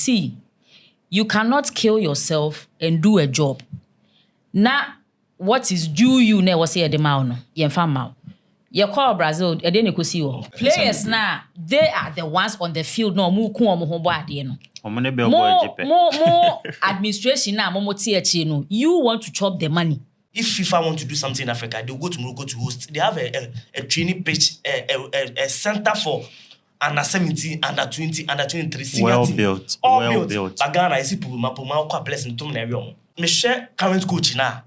see, you cannot kill yourself and do a job. Now, what is due you never say the mouth, yen fam. You call Brazil, and then you could see players now, they are the ones on the field, no more administration now, more THC. You want to chop the money. If FIFA want to do something in Africa, they'll go to Morocco to host. They have a training pitch, a center for under 17, under 20, under 23. Well built. All built. But Ghana, I see people, quite blessing to me. Me share current coach now.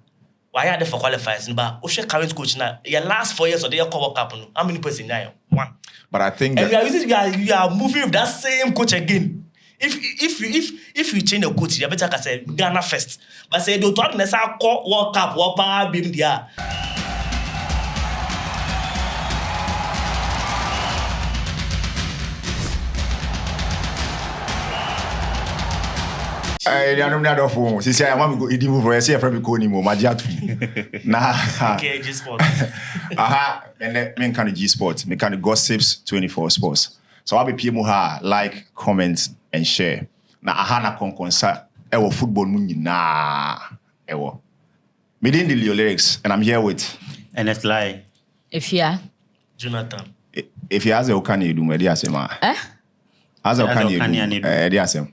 Why are they for qualifiers? But we share current coach now. Your last 4 years or they are World Cup. How many person now? One. But I think and you are moving with that same coach again. If you change the coach, you better say Ghana first. But say don't talk necessarily World Cup, World Power, beam there. I don't know phone. Since I want to go eat for see from go ni mo magiatu. Nah. Okay, G Sports. And then kind of G Sports, me kind of gossips 24 sports. So I'll be people like, comment and share. Na na konkonsa ewo football mu nyina ewo. Me dey the lyrics and I'm here with Ernest Lai. Jonathan. If you has a okani do me dey asema. As a okani do. Dey asem.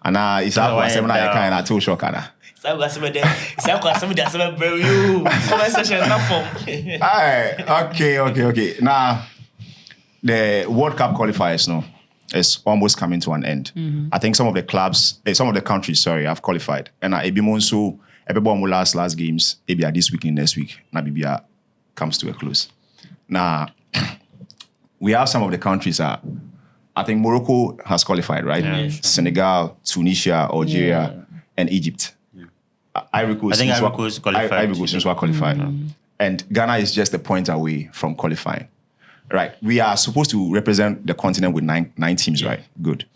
Ana isa asem na ye kan na too shock ana. Say very you. Conversation not form. Okay. Now the World Cup qualifiers no. It's almost coming to an end. Mm-hmm. I think some of the clubs, some of the countries, have qualified. And Ebimonso, everybody last games, Ebia this week and next week, Nabibia comes to a close. Now, we have some of the countries I think Morocco has qualified, right? Yeah. Senegal, Tunisia, Algeria, and Egypt. Yeah. Ivory Coast is qualified. Ivory Coast is qualified. Mm-hmm. And Ghana is just a point away from qualifying. Right. We are supposed to represent the continent with nine teams, right? Good.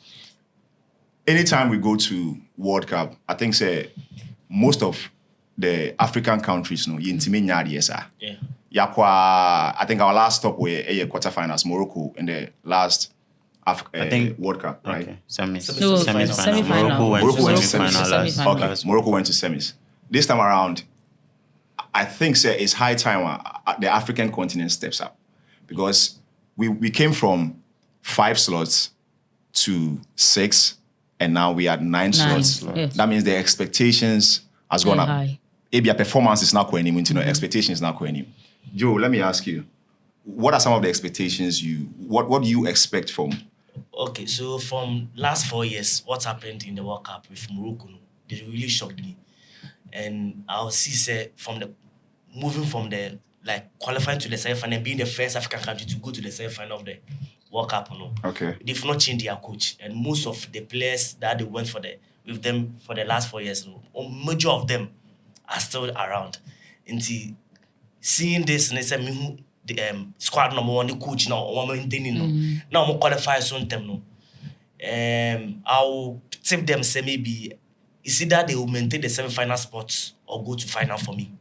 Anytime we go to World Cup, I think most of the African countries, I think our last stop were quarterfinals, Morocco, in the last World Cup, right? Okay. Semifinals. Morocco went to semis. Okay. Morocco went to semis. This time around, I think it's high time the African continent steps up. Because we came from 5 slots to 6, and now we are 9 slots. Yes. That means the expectations has gone up. Maybe performance is not going anymore. Expectations is not going anymore. Joe, let me ask you, what are some of the expectations what do you expect from? Okay, so from last 4 years, what happened in the World Cup with Morocco, they really shocked me. And I'll see moving from the qualifying to the semi-final and being the first African country to go to the semi-final of the World Cup. Okay. They've not changed their coach. And most of the players that they went with them for the last 4 years, major of them are still around. And seeing this, and they say, the squad number 1, the coach now, maintaining now I'm qualify soon them. I'll tip them, say maybe it's either they will maintain the semi-final spots or go to final for me.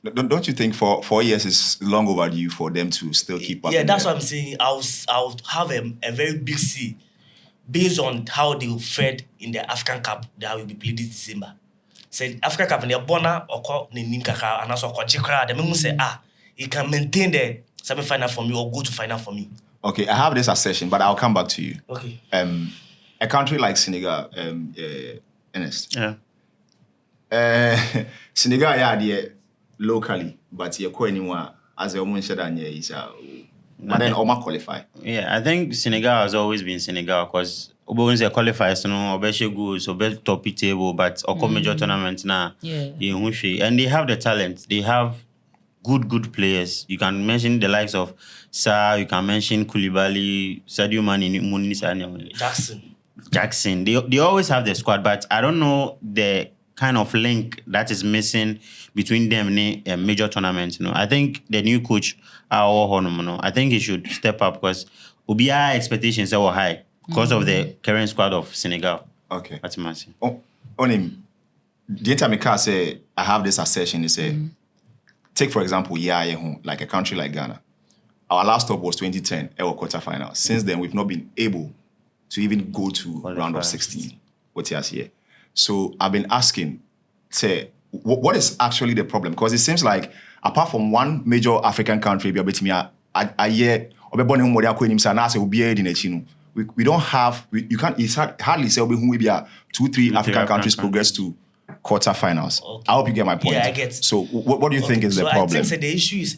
Don't you think 4 years is long overdue for them to still keep up? Yeah, that's what I'm saying. I'll have a very big C based on how they fared in the African Cup that will be played this December. Say African Cup in the Bona or call Nim Kaka and also Kojikra, the men say, he can maintain the semi-final for me or go to final for me. Okay, I have this assertion, but I'll come back to you. Okay. A country like Senegal, Ernest. Yeah. Senegal, locally, but you're quite anyone as a woman said, but then Oma qualify. Yeah, I think Senegal has always been Senegal because Obogunze qualifies, Obeshe goes, Obeshe top table, but Oko major tournament now. Yeah. And they have the talent. They have good players. You can mention the likes of Sarr, you can mention Koulibaly, Sadio Mane, Jackson. They always have the squad, but I don't know the kind of link that is missing between them in major tournaments. I think the new coach, I think he should step up because Ubia expectations are high because of the current squad of Senegal. Okay. That's massive. On him, the time I say I have this assertion, is take for example, like a country like Ghana. Our last stop was 2010, our quarterfinal. Since then, we've not been able to even go to round of 16. What you here. So I've been asking, say, what is actually the problem? Because it seems like apart from one major African country, we don't have, you can't, it's hardly say we be 2-3 African countries progress to quarterfinals. Okay. I hope you get my point. Yeah, I get. So what do you think is the problem? I think the issue is,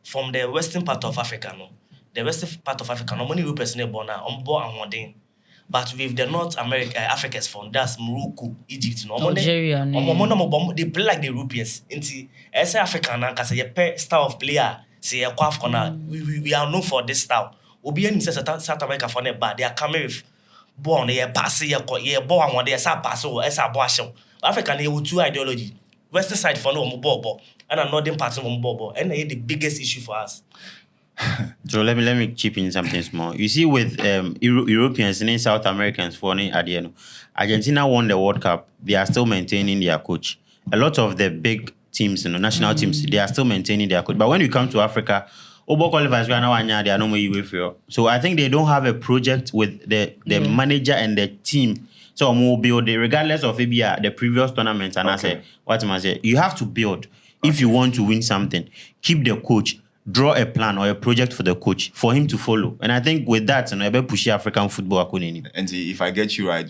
from the western part of Africa, the western part of Africa, no money represent born on board and one thing. But with the North America, Africa's fund, that's Morocco, Egypt, Algeria, they play like the Europeans. As African, because a pair style of player, say a quaff corner, we are known for this style. Obian in South America for them, but they are coming with born a pass, a born one day, as a pass or as a boshel. African, they have two ideology. Western side for no more and a northern part of Bobo, and they the biggest issue for us. So let me chip in something small. You see, with Europeans and South Americans for Argentina won the World Cup. They are still maintaining their coach. A lot of the big teams, national teams, they are still maintaining their coach. But when you come to Africa, qualifiers they are no more. So I think they don't have a project with the manager and the team. So we'll build it regardless of maybe the previous tournaments. And I say, what am I say? You have to build if you want to win something. Keep the coach. Draw a plan or a project for the coach for him to follow. And I think with that, I push African football. And if I get you right,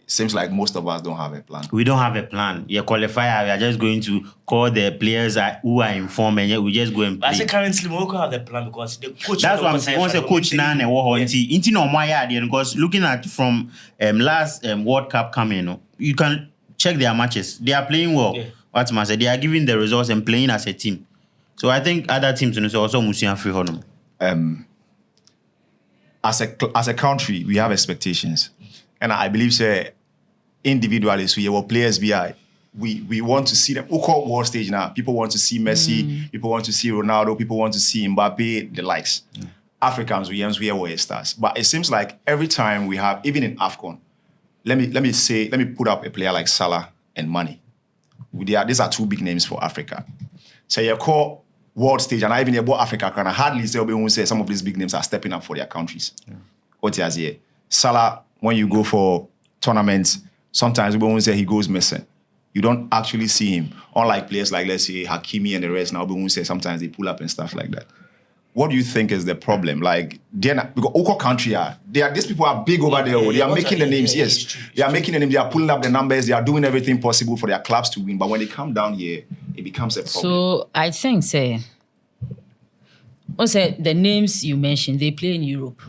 seems like most of us don't have a plan. We don't have a plan. You qualify, we are just going to call the players who are informed and we just go and play. I say currently we don't have the plan because the coach. That's what I'm saying. Once a coach now because looking at from last World Cup coming, you can check their matches. They are playing well. Yeah. What I say, they are giving the results and playing as a team. So I think other teams also must have free honor. As a country, we have expectations, and I believe individually, so our players we want to see them. We call world stage now. People want to see Messi. People want to see Ronaldo. People want to see Mbappe. The likes. Africans, we are stars. But it seems like every time we have, even in AFCON, let me put up a player like Salah and Mane. These are two big names for Africa. So you call world stage, and I even about Africa, can I hardly say some of these big names are stepping up for their countries. What is here? Salah, when you go for tournaments, sometimes we won't say he goes missing. You don't actually see him. Unlike players like, let's say, Hakimi and the rest, now we won't say sometimes they pull up and stuff like that. What do you think is the problem? Like, because Oko country these people are big over there. They are making the names, yes. They are making the names, they are pulling up the numbers, they are doing everything possible for their clubs to win. But when they come down here, it becomes a problem. So I think, the names you mentioned, they play in Europe.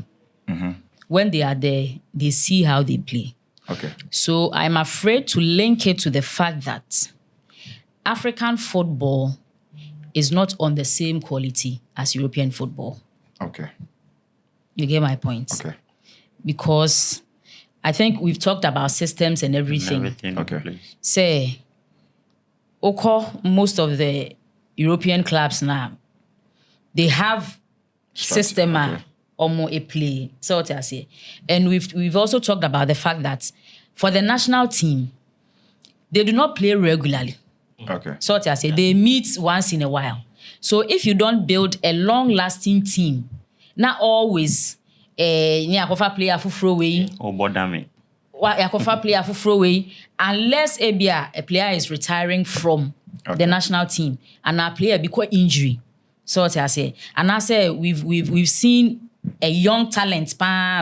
Mm-hmm. When they are there, they see how they play. Okay. So I'm afraid to link it to the fact that African football is not on the same quality as European football. Okay. You get my point? Okay. Because I think we've talked about systems and everything. Okay. Say, most of the European clubs now, they have system or a play. So what I say. And we've also talked about the fact that for the national team, they do not play regularly. Okay. So what I say, they meet once in a while. So if you don't build a long-lasting team, not always Yakofa player for way or Bodame. Yakofa player for way, unless a player is retiring from the national team and our player because injury. So what I say, and I say we've seen a young talent.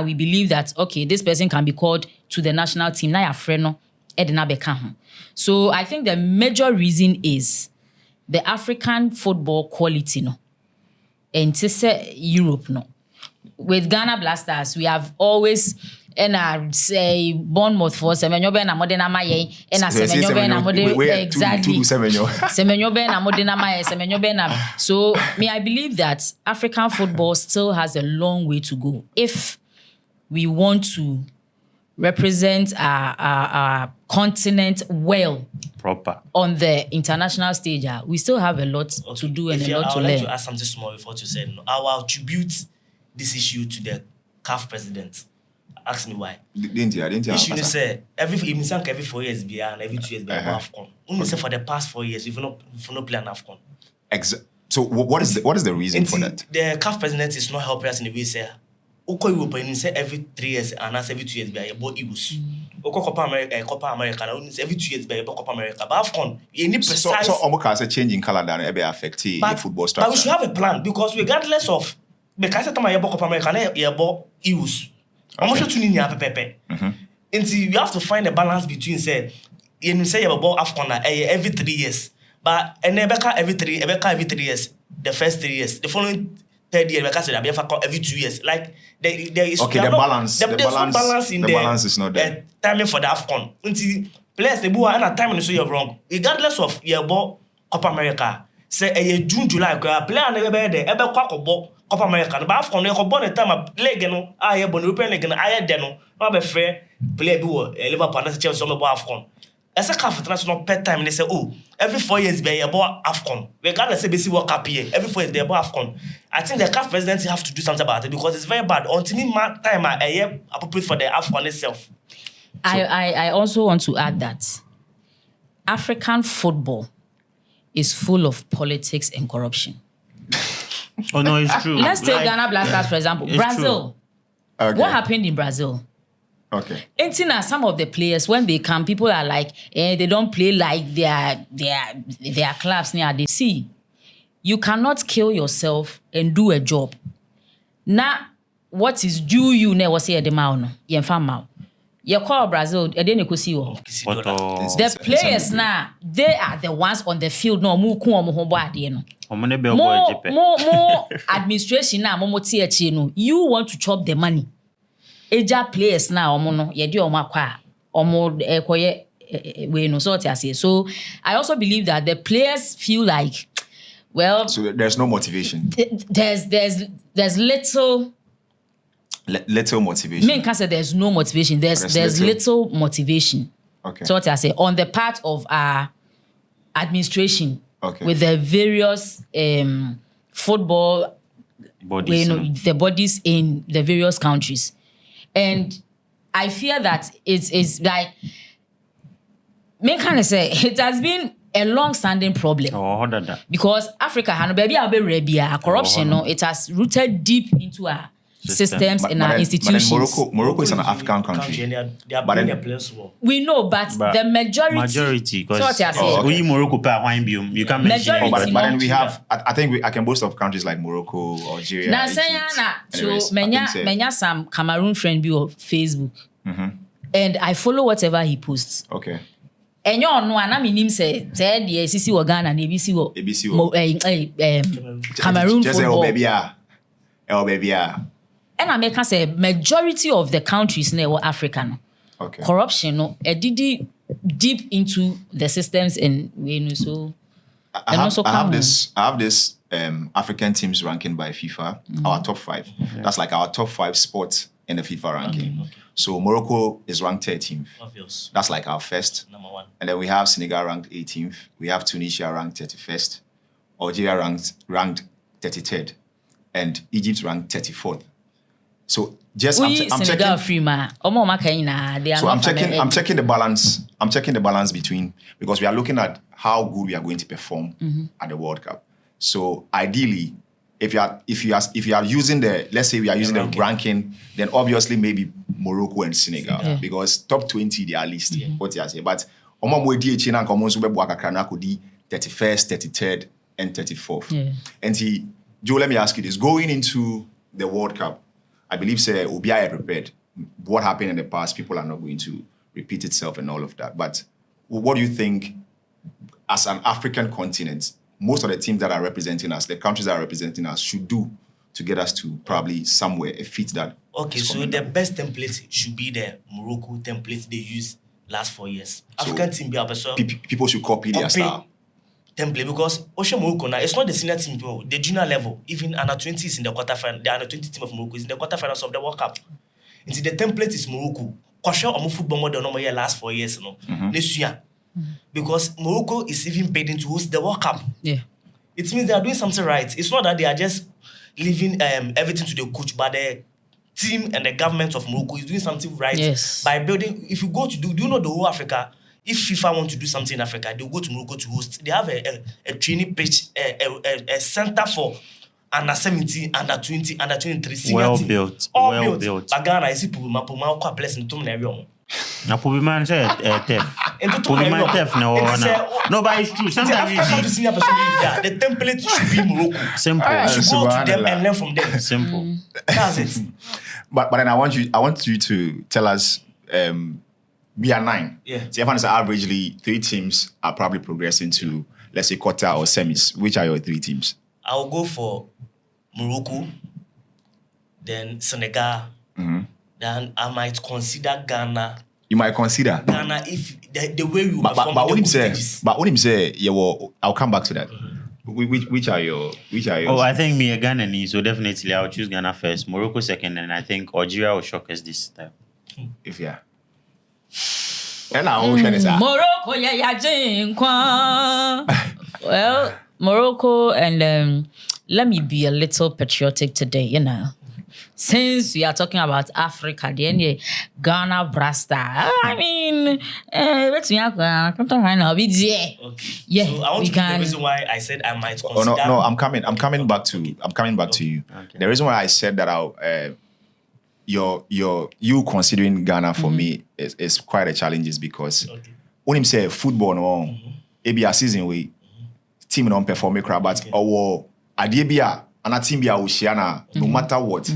We believe that this person can be called to the national team. Now your friend Edna Beckham. So I think the major reason is the African football quality, and to say Europe, With Ghana Blasters, we have always say Bournemouth for Semenyo na modena maye na Semenyo na modena exactly Semenyo na modena maye Semenyo na. So I believe that African football still has a long way to go if we want to represent our continent well proper on the international stage. We still have a lot to do and a lot to learn. I would like to ask something small before you say I will attribute this issue to the CAF president. Ask me why. Didn't you say every 4 years and every 2 years AFCON. Only say for the past 4 years, we've not play an AFCON. So what is the reason for that? The CAF president is not helping us in the way say Oko Europe and say every 3 years and every 2 years by about Eagles. Oko Copa America, every 2 years by Copa America. But AFCON, you need precise. So Omoka say changing calendar and be affect the football structure. But we should have a plan because regardless of because I tell Copa America, you about Eagles. I'm sure to need pepe. Until you have to find a balance between say you say about AFCON every 3 years. But and Ebeka every 3 years. The first 3 years. The following 3rd year, because they have every 2 years. Like there is okay. The balance. There's no balance in the balance is not there. Timing for the AFCON. Until players they go and a time so you're wrong. Regardless of your ball Copa America, say a June July, player never be there. Ever Copa America. But AFCON they go born the time a leg no. I born European leg no. I dey no. Not be fair. Player do Liverpool and Chelsea some about AFCON. As a CAF international per time, they say, oh, every 4 years be about AFCON. Regardless of World Cup here, every 4 years they about AFCON. I think the CAF presidency have to do something about it because it's very bad. Until me time a year appropriate for the AFCON itself. I also want to add that African football is full of politics and corruption. Oh no, it's true. Let's take Ghana Blasters for example. Brazil. Okay. What happened in Brazil? Okay. And some of the players, when they come, people are like, they don't play like their clubs near the sea. You cannot kill yourself and do a job. Now, what is due you never say at the mountain? You call Brazil, the players now, they are the ones on the field. No, more administration now, more THC. You want to chop the money. Eja players now no ye di omakwa ekoye we no so say. So I also believe that the players feel like so there's no motivation. There's little motivation. Me can say there's no motivation. There's little motivation. Okay. So what I say on the part of our administration with the various football bodies, the bodies in the various countries. And I fear that it's like, me kind of say, it has been a long-standing problem. Because Africa, corruption, it has rooted deep into our systems and our institutions. But Morocco is an African country. They are playing a place war. We know, but the majority, because we Morocco, you can mention. But then we have, I think I can boast of countries like Morocco, Algeria. So many some Cameroon friend be on Facebook, and I follow whatever he posts. Okay. And you know, I mean, him say the ACC or Ghana, ABC Cameroon football. Baby. And I make say majority of the countries in African corruption, deep into the systems and so. I have this African teams ranking by FIFA, our top 5. Yeah. That's like our top 5 sports in the FIFA ranking. Okay. So Morocco is ranked 13th. Obvious. That's like our first. Number 1. And then we have Senegal ranked 18th. We have Tunisia ranked 31st. Algeria ranked 33rd. And Egypt ranked 34th. So just I'm checking. I'm checking the balance. I'm checking the balance between, because we are looking at how good we are going to perform at the World Cup. So ideally, if you are using let's say we are using the ranking, then obviously maybe Morocco and Senegal, because top 20 they are least. What you say, but 31st, 33rd, and 34th. Yeah. And Joe, let me ask you this: going into the World Cup, I believe say Obi are prepared. What happened in the past, people are not going to repeat itself and all of that. But what do you think, as an African continent, most of the teams that are representing us, the countries that are representing us, should do to get us to probably somewhere, a feat that? Okay, so the best template should be the Morocco template they used last 4 years. So African team, people should copy their style. Template, because Ocean Morocco now, it's not the senior team, the junior level. Even under 20 is in the quarterfinal. The under 20 team of Morocco is in the quarterfinals of the World Cup. And the template is Morocco. Football model no more last 4 years, this year. Because Morocco is even paid to host the World Cup. Yeah. It means they are doing something right. It's not that they are just leaving everything to the coach, but the team and the government of Morocco is doing something right by building. If you go to do you know the whole Africa? If FIFA want to do something in Africa, they'll go to Morocco to host. They have a training pitch, a center for under 17, under 20, under 23, senior Well team. built, All well built. built. But Ghana is Puma kwa blessing to me everyone. Na Pubiman say Tef. Pubiman Tef no. No, but it's true. Sometimes you see senior person the template should be Morocco. simple. You should go to them and learn from them. Simple. That's it. But then I want you to tell us. We are 9. Yeah. So everyone is averagely 3 teams are probably progressing to, let's say, quarter or semis. Which are your 3 teams? I'll go for Morocco, then Senegal. Then I might consider Ghana. You might consider Ghana if the way you But perform what in him the say? stages. But what him say? Yeah, well, I'll come back to that. Which are your? Oh, I think me a Ghanaian, so definitely I'll choose Ghana first, Morocco second, and I think Algeria will shock us this time. If yeah. And now Morocco, yeah, jinkwa. Well, Morocco, and let me be a little patriotic today, you know. Since we are talking about Africa, the Ghana Brasta. I mean, let's Okay. Yeah, So I want we to give can. the reason why I said I might Oh consider. no, I'm coming back to you. Okay. The reason why I said that I'll you considering Ghana for me is quite a challenge is because when him say football no maybe a season we team don't perform crap but or adebia and a team be a no matter what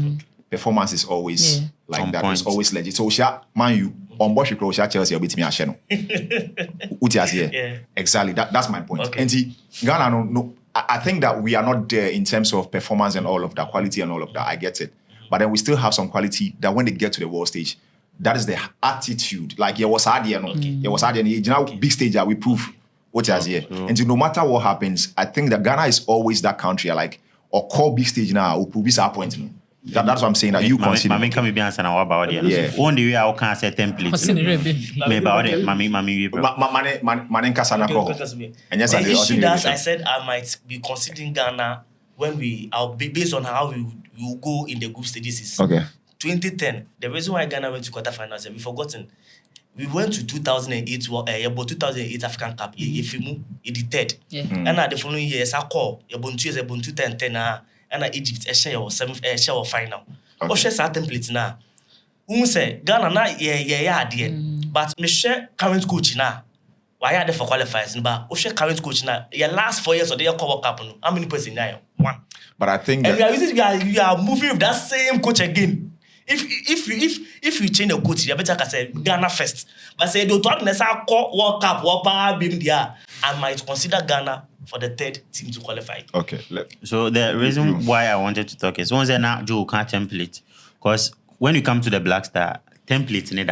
performance is always like On that. point. It's always legit. So man you on board we cross Chelsea beat me a channel. Yeah. Exactly. That's my point. Okay. And see, Ghana no I think that we are not there in terms of performance and all of that, quality and all of that. I get it. But then we still have some quality that when they get to the world stage, that is the attitude. Like, it was hard, it was hard, you know, big stage that we prove what is here. And so no matter what happens, I think that Ghana is always that country, like, or call big stage now, will prove disappointment. That's what I'm saying, that you consider. Mami come be answer na about it. Yeah. One day I can say template. Me about it. Mami Manenka Sanako. And yes, The I issue that I said I might be considering Ghana when I'll be based on how we will go in the group stages is Okay. 2010. The reason why Ghana went to quarterfinals, we've forgotten. We went to 2008, about 2008 African Cup. If we move, it did third. Yeah. And the following years, I call about 2 years, about 2010, and Egypt, a share of 7th, share of final. Or share certain templates now. Who say Ghana na dear. But me share current coach now. Why are they for qualifiers? But we share current coach now. Your last 4 years of the year World Cup. How many points in there? 1. But I think And that, we are moving with that same coach again. If you change the coach, you better say Ghana first. But say don't talk necessarily World Cup, World Cup, I might consider Ghana for the 3rd team to qualify. okay. So the reason why I wanted to talk is once they're not Joe can't template. Because when you come to the Black Star, template in it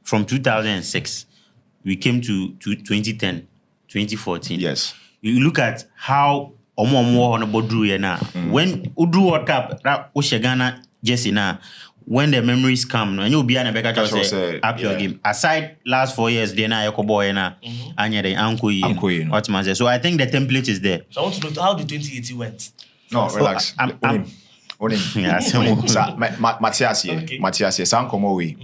from 2006, we came to 2010, 2014. Yes. You look at how Omo on about Drew now. When Udru World Cup, Ghana Jesse now. When the memories come, and you'll be an Rebecca That's what I say said, up your yeah. game. Aside last 4 years, then I boy and Anya the uncle. Uncle. So I think the template is there. So I want to know how the 2018 went. No, relax. I'm- Yeah, so- Matthias here. Okay. Matthias here. Sound come away.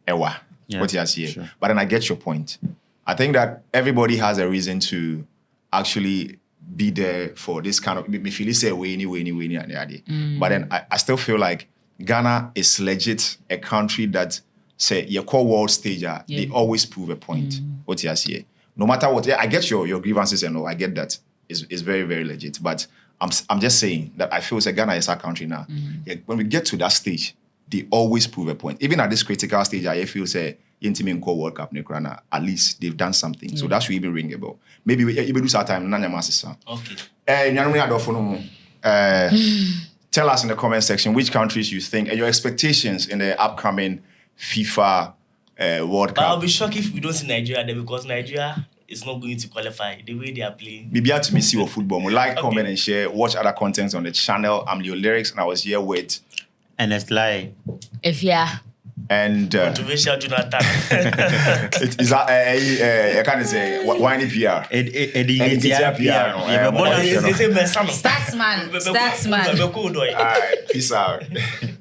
Ewa. Yeah, What you here. sure. But then I get your point. I think that everybody has a reason to actually be there for this kind of. Me feel say way and But then I still feel like Ghana is legit a country that say your core world stage. They always prove a point. What you here. No matter what, I get your grievances and all. I get that. It's very, very legit. But I'm just saying that I feel say Ghana is our country now. Yeah, when we get to that stage, they always prove a point. Even at this critical stage, I feel say Intimin Core World Cup Nekrana, at least they've done something. So that should even ring a bell. Maybe we do some time, Nanya Masisa. Okay. Tell us in the comment section which countries you think and your expectations in the upcoming FIFA World But I'll Cup. be shocked if we don't see Nigeria there because Nigeria is not going to qualify the way they are playing. Maybe to me see your football. Like, Okay. comment, and share. Watch other contents on the channel. I'm Leo Lyrics, and I was here with And it's like If yeah. and Controversial Jonathan. it is I can't say whiny PR. it's PR. They say Messano. Statsman. All right, peace out.